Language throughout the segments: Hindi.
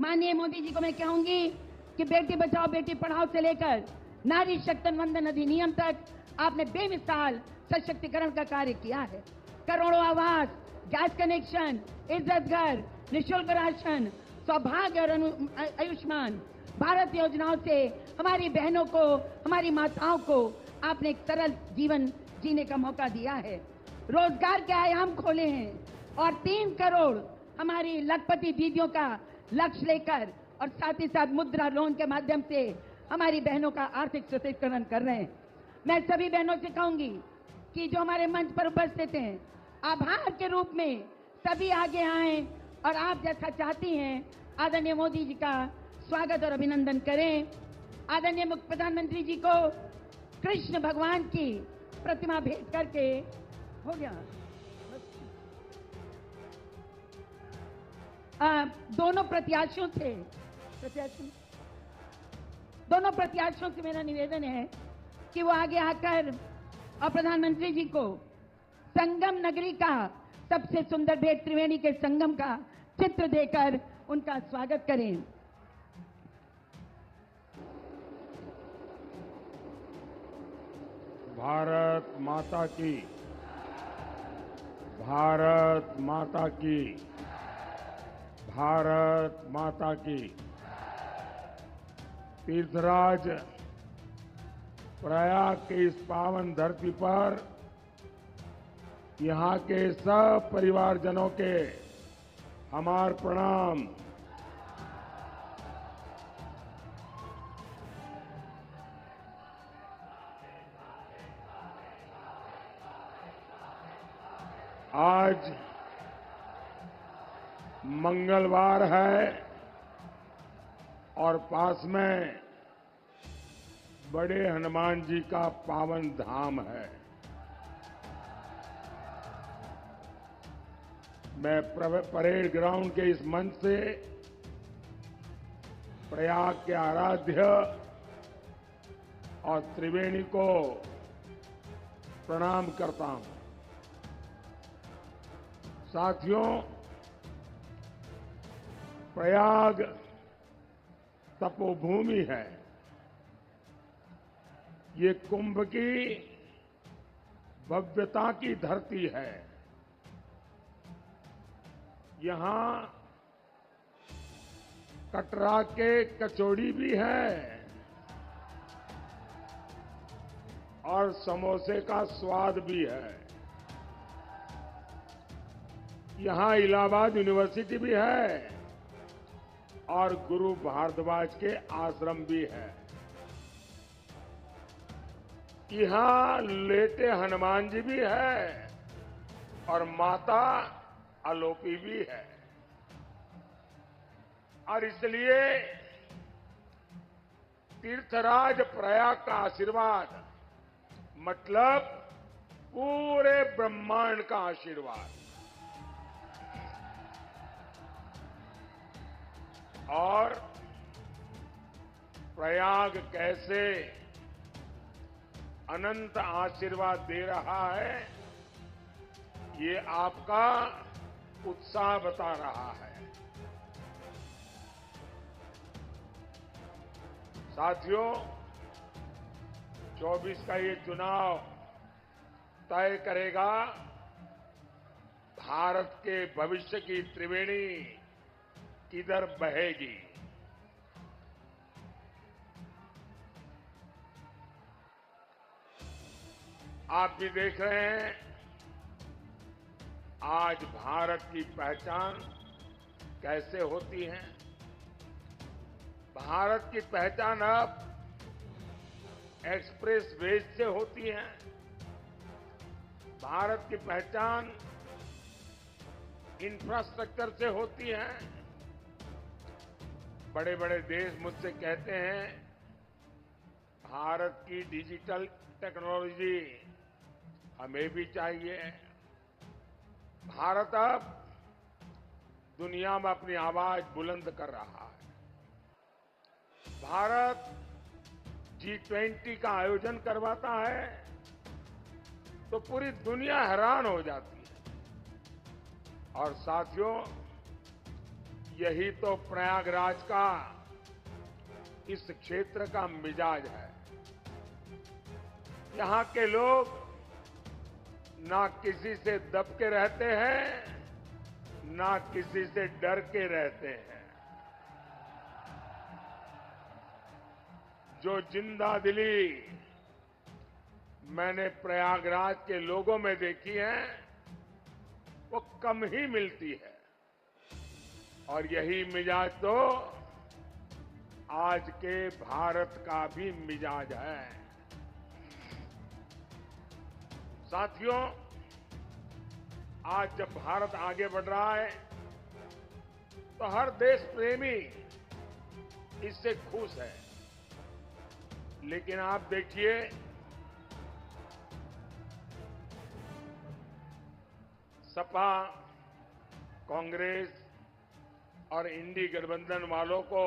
माननीय मोदी जी को मैं कहूंगी कि बेटी बचाओ बेटी पढ़ाओ से लेकर नारी शक्ति वंदन अधिनियम तक आपने बेमिसाल सशक्तिकरण का कार्य किया है। करोड़ों आवास, गैस कनेक्शन, इज्जत घर, निःशुल्क राशन, सौभाग्य और आयुष्मान भारत योजनाओं से हमारी बहनों को, हमारी माताओं को आपने एक सरल जीवन जीने का मौका दिया है। रोजगार के आयाम खोले हैं और 3 करोड़ हमारी लखपति दीदियों का लक्ष्य लेकर और साथ ही साथ मुद्रा लोन के माध्यम से हमारी बहनों का आर्थिक सशक्तिकरण कर रहे हैं। मैं सभी बहनों से कहूंगी कि जो हमारे मंच पर उपस्थित हैं, आभार के रूप में सभी आगे आए और आप जैसा चाहती हैं आदरणीय मोदी जी का स्वागत और अभिनंदन करें। आदरणीय मुख्य प्रधानमंत्री जी को कृष्ण भगवान की प्रतिमा भेंट करके हो गया। दोनों प्रत्याशियों से मेरा निवेदन है कि वो आगे आकर और प्रधानमंत्री जी को संगम नगरी का सबसे सुंदर भेंट त्रिवेणी के संगम का चित्र देकर उनका स्वागत करें। भारत माता की, भारत माता की, भारत माता की। तीर्थराज प्रयाग की इस पावन धरती पर यहाँ के सब परिवारजनों के हमार प्रणाम। आज मंगलवार है और पास में बड़े हनुमान जी का पावन धाम है। मैं परेड ग्राउंड के इस मंच से प्रयाग के आराध्य और त्रिवेणी को प्रणाम करता हूं। साथियों, प्रयाग तपोभूमि है। ये कुंभ की भव्यता की धरती है। यहां कटरा के कचौड़ी भी है और समोसे का स्वाद भी है। यहां इलाहाबाद यूनिवर्सिटी भी है और गुरु भारद्वाज के आश्रम भी है। यहां लेटे हनुमान जी भी है और माता आलोपी भी है। और इसलिए तीर्थराज प्रयाग का आशीर्वाद मतलब पूरे ब्रह्मांड का आशीर्वाद। और प्रयाग कैसे अनंत आशीर्वाद दे रहा है, ये आपका उत्साह बता रहा है। साथियों, 24 का ये चुनाव तय करेगा भारत के भविष्य की त्रिवेणी किधर बहेगी। आप भी देख रहे हैं, आज भारत की पहचान कैसे होती है। भारत की पहचान अब एक्सप्रेस वेज से होती है। भारत की पहचान इंफ्रास्ट्रक्चर से होती है। बड़े बड़े देश मुझसे कहते हैं भारत की डिजिटल टेक्नोलॉजी हमें भी चाहिए। भारत अब दुनिया में अपनी आवाज बुलंद कर रहा है। भारत G20 का आयोजन करवाता है तो पूरी दुनिया हैरान हो जाती है। और साथियों, यही तो प्रयागराज का इस क्षेत्र का मिजाज है। यहां के लोग ना किसी से दब के रहते हैं, ना किसी से डर के रहते हैं। जो जिंदादिली मैंने प्रयागराज के लोगों में देखी है, वो कम ही मिलती है। और यही मिजाज तो आज के भारत का भी मिजाज है। साथियों, आज जब भारत आगे बढ़ रहा है तो हर देश प्रेमी इससे खुश है। लेकिन आप देखिए, सपा, कांग्रेस और इंडी गठबंधन वालों को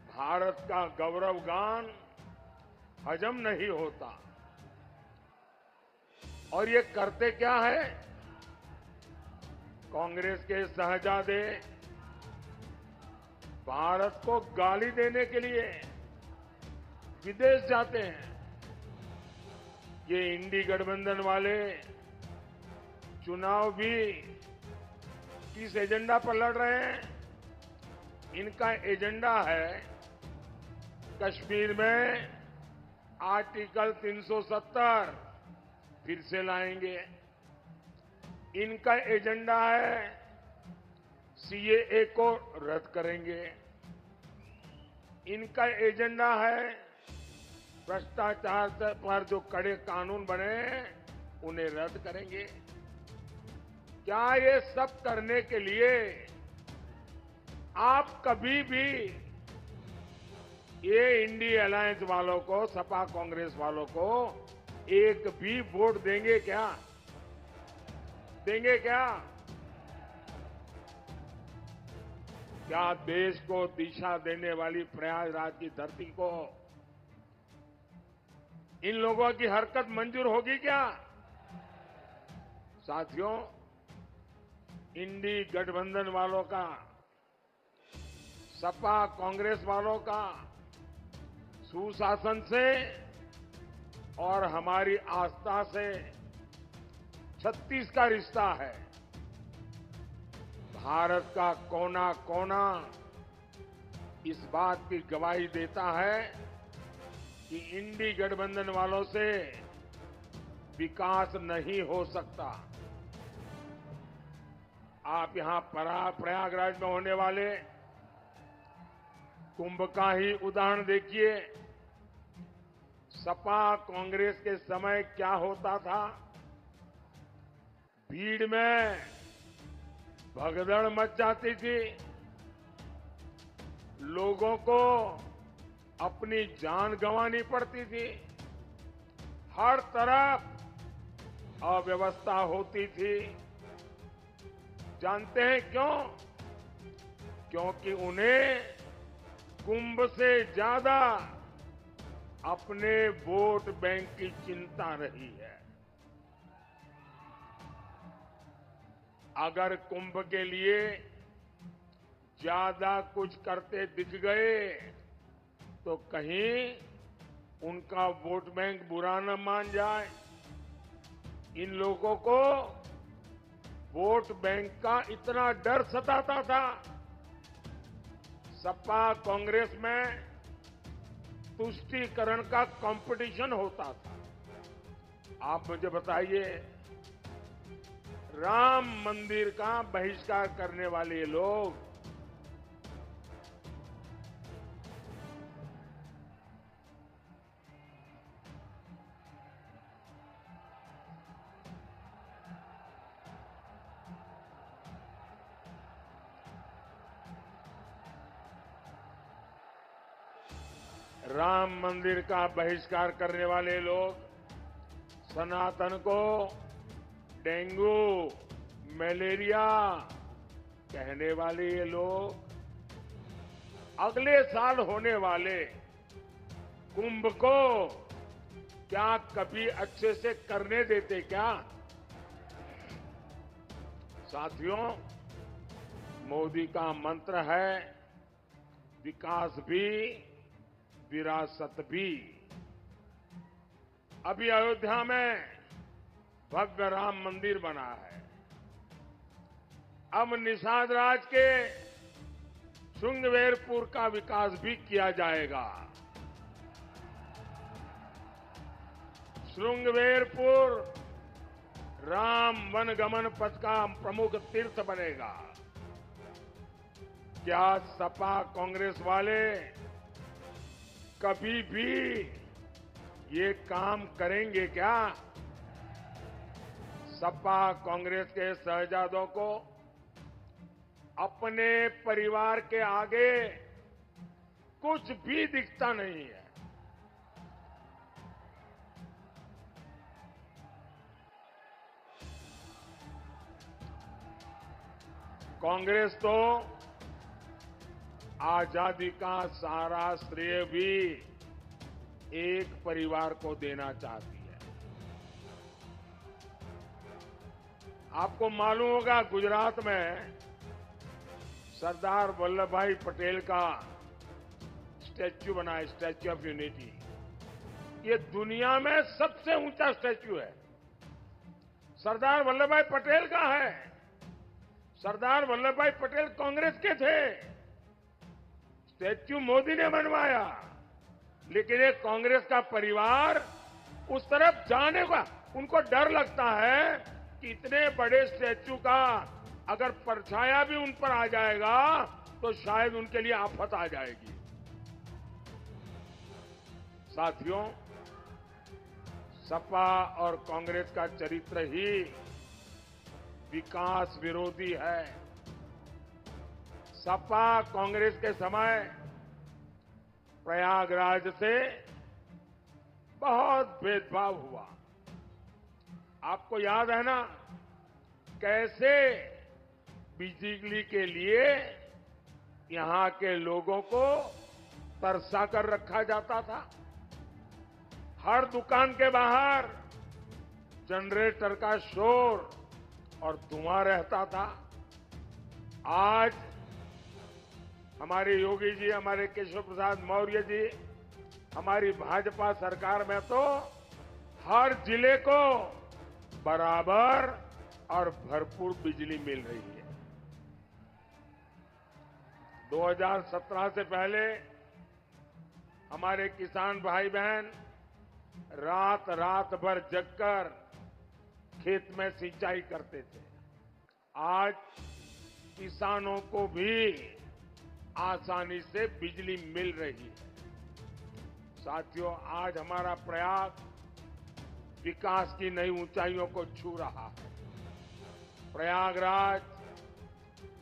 भारत का गौरव गान हजम नहीं होता। और ये करते क्या है? कांग्रेस के शहजादे भारत को गाली देने के लिए विदेश जाते हैं। ये इंडी गठबंधन वाले चुनाव भी किस एजेंडा पर लड़ रहे हैं? इनका एजेंडा है कश्मीर में आर्टिकल 370 फिर से लाएंगे। इनका एजेंडा है सीएए को रद्द करेंगे। इनका एजेंडा है भ्रष्टाचार पर जो कड़े कानून बने हैं उन्हें रद्द करेंगे। क्या ये सब करने के लिए आप कभी भी ये इंडी अलायंस वालों को, सपा कांग्रेस वालों को एक भी वोट देंगे क्या? देंगे क्या? क्या देश को दिशा देने वाली प्रयागराज की धरती को इन लोगों की हरकत मंजूर होगी क्या? साथियों, इंडी गठबंधन वालों का, सपा कांग्रेस वालों का सुशासन से और हमारी आस्था से 36 का रिश्ता है। भारत का कोना कोना इस बात की गवाही देता है कि इंडी गठबंधन वालों से विकास नहीं हो सकता। आप यहां प्रयागराज में होने वाले कुंभ का ही उदाहरण देखिए। सपा कांग्रेस के समय क्या होता था? भीड़ में भगदड़ मच जाती थी। लोगों को अपनी जान गंवानी पड़ती थी। हर तरफ अव्यवस्था होती थी। जानते हैं क्यों? क्योंकि उन्हें कुंभ से ज्यादा अपने वोट बैंक की चिंता रही है। अगर कुंभ के लिए ज्यादा कुछ करते दिख गए तो कहीं उनका वोट बैंक बुरा न मान जाए। इन लोगों को वोट बैंक का इतना डर सताता था। सपा कांग्रेस में तुष्टीकरण का कंपटीशन होता था। आप मुझे बताइए, राम मंदिर का बहिष्कार करने वाले ये लोग राम मंदिर का बहिष्कार करने वाले लोग, सनातन को डेंगू, मलेरिया कहने वाले ये लोग अगले साल होने वाले कुंभ को क्या कभी अच्छे से करने देते क्या? साथियों, मोदी का मंत्र है विकास भी विरासत भी। अभी अयोध्या में भव्य राम मंदिर बना है। अब निषाद राज के श्रृंगवेरपुर का विकास भी किया जाएगा। श्रृंगवेरपुर राम वनगमन पथ का प्रमुख तीर्थ बनेगा। क्या सपा कांग्रेस वाले कभी भी ये काम करेंगे क्या? सपा कांग्रेस के शहजादों को अपने परिवार के आगे कुछ भी दिखता नहीं है। कांग्रेस तो आजादी का सारा श्रेय भी एक परिवार को देना चाहती है। आपको मालूम होगा गुजरात में सरदार वल्लभ भाई पटेल का स्टैच्यू बना है, स्टैच्यू ऑफ यूनिटी। ये दुनिया में सबसे ऊंचा स्टैच्यू है। सरदार वल्लभ भाई पटेल का है। सरदार वल्लभ भाई पटेल कांग्रेस के थे। स्टैच्यू मोदी ने बनवाया, लेकिन ये कांग्रेस का परिवार उस तरफ जाने का उनको डर लगता है कि इतने बड़े स्टैच्यू का अगर परछाया भी उन पर आ जाएगा तो शायद उनके लिए आफत आ जाएगी। साथियों, सपा और कांग्रेस का चरित्र ही विकास विरोधी है। सपा कांग्रेस के समय प्रयागराज से बहुत भेदभाव हुआ। आपको याद है ना कैसे बिजली के लिए यहां के लोगों को तरसा कर रखा जाता था। हर दुकान के बाहर जनरेटर का शोर और धुआं रहता था। आज हमारे योगी जी, हमारे केशव प्रसाद मौर्य जी, हमारी भाजपा सरकार में तो हर जिले को बराबर और भरपूर बिजली मिल रही है। 2017 से पहले हमारे किसान भाई बहन रात रात भर जगकर खेत में सिंचाई करते थे। आज किसानों को भी आसानी से बिजली मिल रही है। साथियों, आज हमारा प्रयास विकास की नई ऊंचाइयों को छू रहा है। Prayagraj,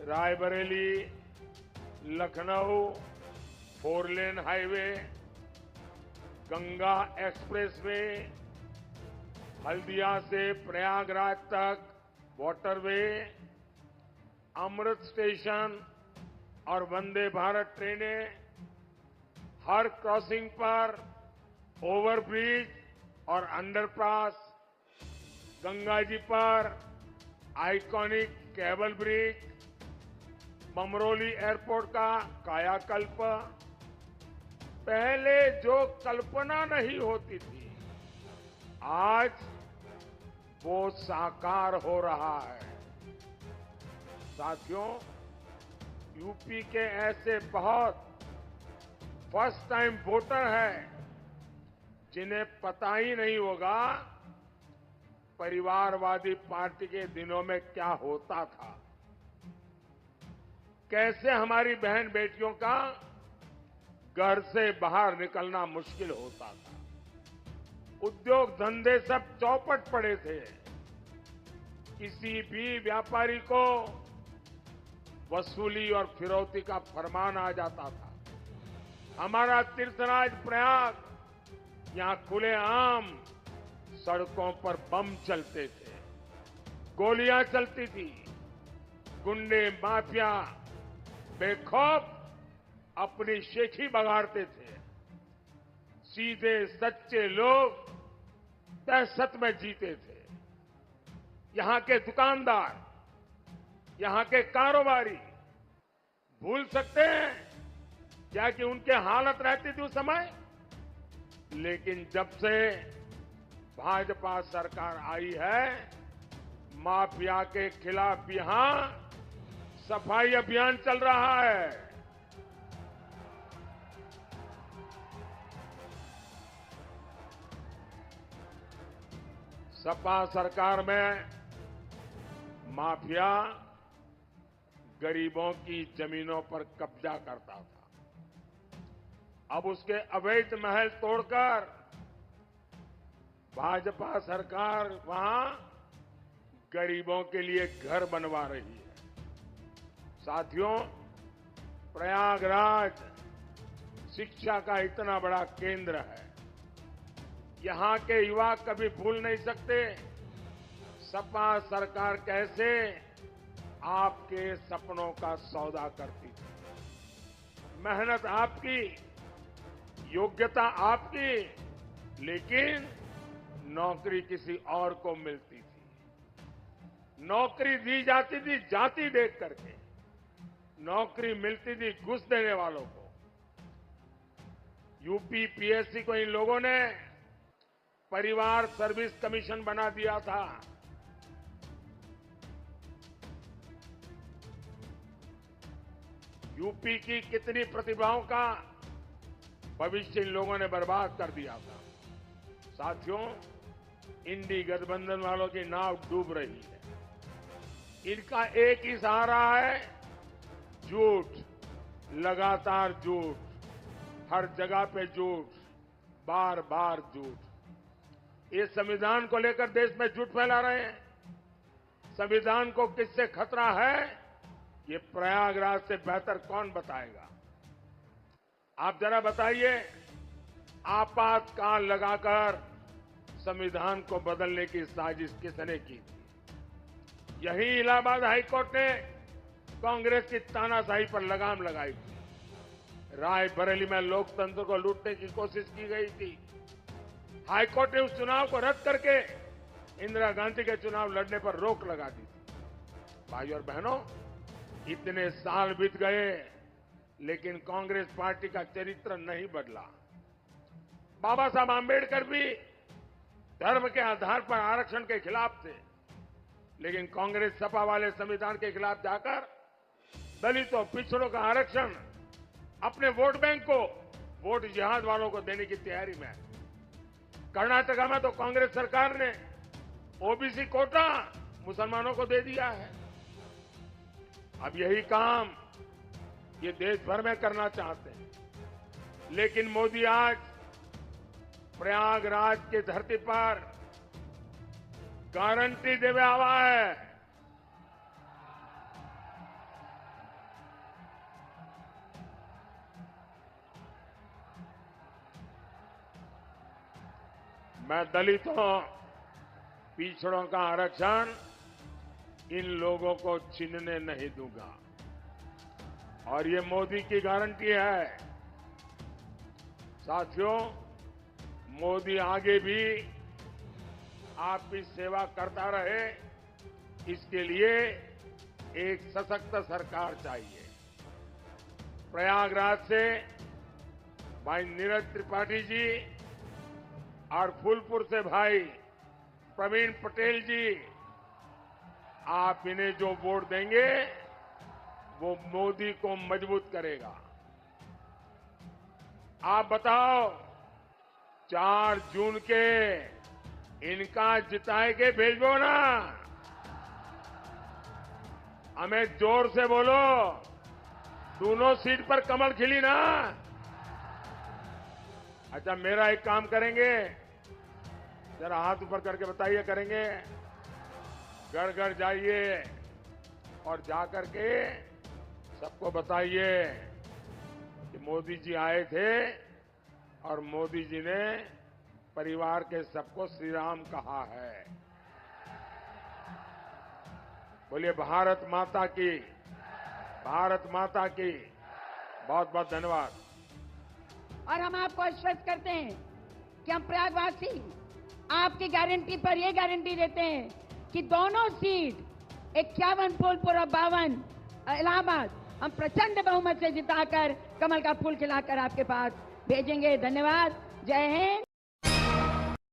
Raebareli, Lucknow 4 lane highway, Ganga expressway, Haldia से प्रयागराज तक वाटरवे, अमृत स्टेशन और वंदे भारत ट्रेनें, हर क्रॉसिंग पर ओवरब्रिज और अंडरपास, गंगा जी पर iconic cable bridge, Bamroli airport का कायाकल्प। पहले जो कल्पना नहीं होती थी, आज वो साकार हो रहा है। साथियों, यूपी के ऐसे बहुत फर्स्ट टाइम वोटर हैं जिन्हें पता ही नहीं होगा परिवारवादी पार्टी के दिनों में क्या होता था, कैसे हमारी बहन बेटियों का घर से बाहर निकलना मुश्किल होता था। उद्योग धंधे सब चौपट पड़े थे। किसी भी व्यापारी को वसूली और फिरौती का फरमान आ जाता था। हमारा तीर्थराज प्रयाग, यहां खुलेआम सड़कों पर बम चलते थे, गोलियां चलती थी, गुंडे माफिया बेखौफ अपनी शेखी बगाड़ते थे। सीधे सच्चे लोग दहशत में जीते थे। यहां के दुकानदार, यहां के कारोबारी भूल सकते हैं क्या कि उनके हालत रहती थी उस समय। लेकिन जब से भाजपा सरकार आई है, माफिया के खिलाफ यहां सफाई अभियान चल रहा है। सपा सरकार में माफिया गरीबों की जमीनों पर कब्जा करता था। अब उसके अवैध महल तोड़कर भाजपा सरकार वहां गरीबों के लिए घर बनवा रही है। साथियों, प्रयागराज शिक्षा का इतना बड़ा केंद्र है, यहां के युवा कभी भूल नहीं सकते सपा सरकार कैसे आपके सपनों का सौदा करती थी। मेहनत आपकी, योग्यता आपकी, लेकिन नौकरी किसी और को मिलती थी। नौकरी दी जाती थी जाति देख करके, नौकरी मिलती थी घुस देने वालों को। यूपी पीएससी को इन लोगों ने परिवार सर्विस कमीशन बना दिया था। यूपी की कितनी प्रतिभाओं का भविष्य इन लोगों ने बर्बाद कर दिया था। साथियों, इंडी गठबंधन वालों की नाव डूब रही है। इनका एक ही सहारा है, झूठ, लगातार झूठ, हर जगह पे झूठ, बार बार झूठ। ये संविधान को लेकर देश में झूठ फैला रहे हैं। संविधान को किससे खतरा है, ये प्रयागराज से बेहतर कौन बताएगा। आप जरा बताइए, आपातकाल लगाकर संविधान को बदलने की साजिश किसने की थी। यही इलाहाबाद हाईकोर्ट ने कांग्रेस की तानाशाही पर लगाम लगाई थी। रायबरेली में लोकतंत्र को लूटने की कोशिश की गई थी। हाईकोर्ट ने उस चुनाव को रद्द करके इंदिरा गांधी के चुनाव लड़ने पर रोक लगा दी थी। भाई और बहनों, इतने साल बीत गए लेकिन कांग्रेस पार्टी का चरित्र नहीं बदला। बाबा साहब आंबेडकर भी धर्म के आधार पर आरक्षण के खिलाफ थे, लेकिन कांग्रेस सपा वाले संविधान के खिलाफ जाकर दलितों पिछड़ों का आरक्षण अपने वोट बैंक को, वोट जिहाद वालों को देने की तैयारी में। कर्नाटका में तो कांग्रेस सरकार ने ओबीसी कोटा मुसलमानों को दे दिया है। अब यही काम ये देश भर में करना चाहते हैं, लेकिन मोदी आज प्रयागराज की धरती पर गारंटी देवे आवा है। मैं दलितों, पिछड़ों का आरक्षण इन लोगों को छीनने नहीं दूंगा, और ये मोदी की गारंटी है। साथियों, मोदी आगे भी आपकी सेवा करता रहे, इसके लिए एक सशक्त सरकार चाहिए। प्रयागराज से भाई नीरज त्रिपाठी जी और फूलपुर से भाई प्रवीण पटेल जी, आप इन्हें जो वोट देंगे वो मोदी को मजबूत करेगा। आप बताओ, 4 जून के इनका जिताए के भेजो ना। हमें जोर से बोलो, दोनों सीट पर कमल खिली ना। अच्छा, मेरा एक काम करेंगे, जरा हाथ ऊपर करके बताइए, करेंगे? घर घर जाइए और जाकर के सबको बताइए कि मोदी जी आए थे और मोदी जी ने परिवार के सबको श्री राम कहा है। बोलिए भारत माता की, भारत माता की। बहुत बहुत धन्यवाद। और हम आपको आश्वस्त करते हैं कि हम प्रयागवासी आपकी गारंटी पर यह गारंटी देते हैं कि दोनों सीट 51 फूलपुर और 52 इलाहाबाद हम प्रचंड बहुमत से जिताकर कमल का फूल खिलाकर आपके पास भेजेंगे। धन्यवाद। जय हिंद।